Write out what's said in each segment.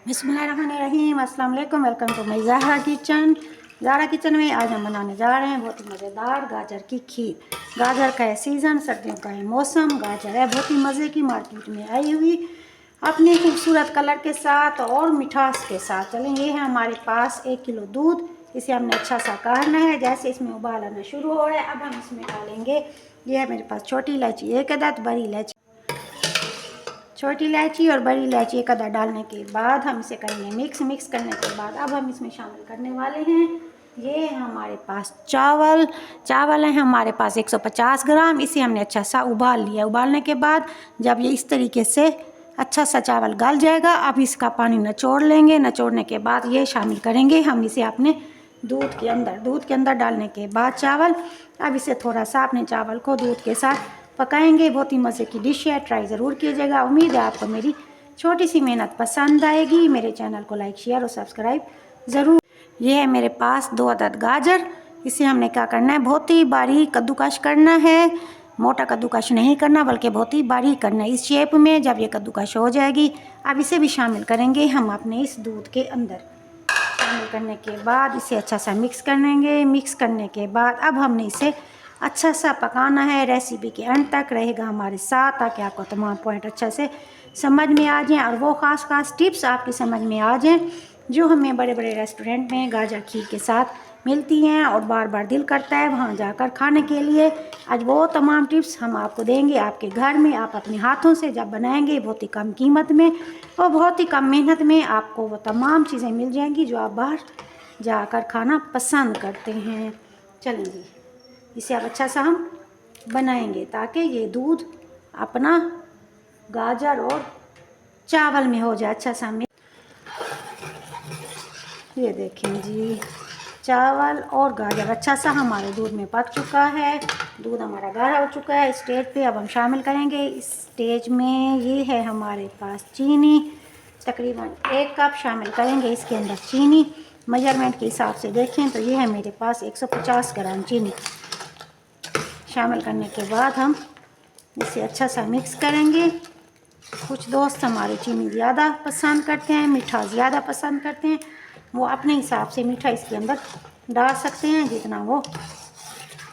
बिस्मिल्लाहिर्रहमानिर्रहीम, अस्सलाम वालेकुम। Welcome to my Zahra kitchen. Zahra kitchen में आज हम बनाने जा रहे हैं बहुत ही मज़ेदार गाजर की खीर। गाजर का है सीज़न, सर्दियों का है मौसम। गाजर है बहुत ही मज़े की, मार्केट में आई हुई अपने खूबसूरत कलर के साथ और मिठास के साथ। चलें, ये है हमारे पास 1 किलो दूध। इसे हमने अच्छा सा काढ़ना है। जैसे इसमें उबाल आना शुरू हो रहा है, अब हम इसमें डालेंगे, ये है मेरे पास छोटी इलायची 1 अदद, बड़ी इलायची, छोटी इलायची और बड़ी इलायची 1 अदद डालने के बाद हम इसे करेंगे मिक्स करने के बाद अब हम इसमें शामिल करने वाले हैं, ये है हमारे पास चावल है हमारे पास 150 ग्राम। इसे हमने अच्छा सा उबाल लिया। उबालने के बाद जब ये इस तरीके से अच्छा सा चावल गल जाएगा, अब इसका पानी निचोड़ लेंगे। निचोड़ने के बाद ये शामिल करेंगे हम इसे अपने दूध के अंदर डालने के बाद चावल, अब इसे थोड़ा सा अपने चावल को दूध के साथ पकाएंगे। बहुत ही मज़े की डिश है, ट्राई ज़रूर कीजिएगा। उम्मीद है आपको मेरी छोटी सी मेहनत पसंद आएगी। मेरे चैनल को लाइक शेयर और सब्सक्राइब ज़रूर। ये है मेरे पास 2 अदद गाजर। इसे हमने क्या करना है, बहुत ही बारीक कद्दूकश करना है। मोटा कद्दूकश नहीं करना बल्कि बहुत ही बारीक करना है, इस शेप में। जब ये कद्दूकश हो जाएगी, अब इसे भी शामिल करेंगे हम अपने इस दूध के अंदर। शामिल करने के बाद इसे अच्छा सा मिक्स करेंगे। मिक्स करने के बाद अब हमने इसे अच्छा सा पकाना है। रेसिपी के अंत तक रहेगा हमारे साथ ताकि आपको तमाम पॉइंट अच्छे से समझ में आ जाएं और वो ख़ास टिप्स आपकी समझ में आ जाएं जो हमें बड़े बड़े रेस्टोरेंट में गाजर खीर के साथ मिलती हैं और बार बार दिल करता है वहाँ जाकर खाने के लिए। आज वो तमाम टिप्स हम आपको देंगे आपके घर में। आप अपने हाथों से जब बनाएंगे, बहुत ही कम कीमत में और बहुत ही कम मेहनत में आपको वो तमाम चीज़ें मिल जाएंगी जो आप बाहर जाकर खाना पसंद करते हैं। चलेंगे, इसे अब अच्छा सा हम बनाएंगे ताकि ये दूध अपना गाजर और चावल में हो जाए अच्छा सा। ये देखें जी, चावल और गाजर अच्छा सा हमारे दूध में पक चुका है। दूध हमारा गाढ़ा हो चुका है। स्टेज पे अब हम शामिल करेंगे। इस स्टेज में ये है हमारे पास चीनी, तकरीबन 1 कप शामिल करेंगे इसके अंदर चीनी। मेजरमेंट के हिसाब से देखें तो ये है मेरे पास 150 ग्राम चीनी। शामिल करने के बाद हम इसे अच्छा सा मिक्स करेंगे। कुछ दोस्त हमारे चीनी ज़्यादा पसंद करते हैं, मीठा ज़्यादा पसंद करते हैं, वो अपने हिसाब से मीठा इसके अंदर डाल सकते हैं, जितना वो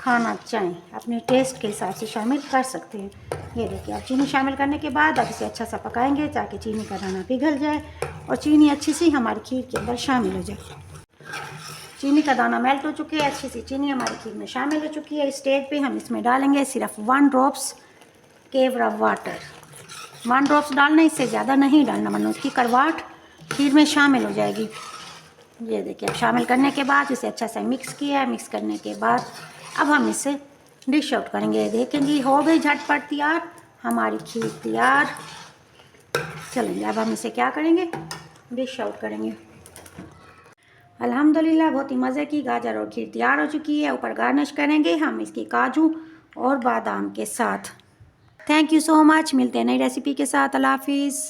खाना चाहें अपने टेस्ट के हिसाब से शामिल कर सकते हैं। ये देखिए, अब चीनी शामिल करने के बाद अब इसे अच्छा सा पकाएंगे ताकि चीनी का दाना पिघल जाए और चीनी अच्छी सी हमारी खीर के अंदर शामिल हो जाए। चीनी का दाना मेल्ट हो चुकी है, अच्छी सी चीनी हमारी खीर में शामिल हो चुकी है। इस स्टेज पे हम इसमें डालेंगे सिर्फ 1 ड्रॉप्स केवड़ा वाटर। 1 ड्रॉप्स डालना, इससे ज़्यादा नहीं डालना वरना उसकी करवाट खीर में शामिल हो जाएगी। ये देखिए, अब शामिल करने के बाद इसे अच्छा सा मिक्स किया। मिक्स करने के बाद अब हम इसे डिश आउट करेंगे। देखें जी, हो गई झटपट तैयार हमारी खीर तैयार। चलेंगे, अब हम इसे क्या करेंगे, डिश आउट करेंगे। अल्हम्दुलिल्लाह, बहुत ही मज़े की गाजर और खीर तैयार हो चुकी है। ऊपर गार्निश करेंगे हम इसकी काजू और बादाम के साथ। Thank you so much. मिलते हैं नई रेसिपी के साथ। अल्लाह हाफिज़।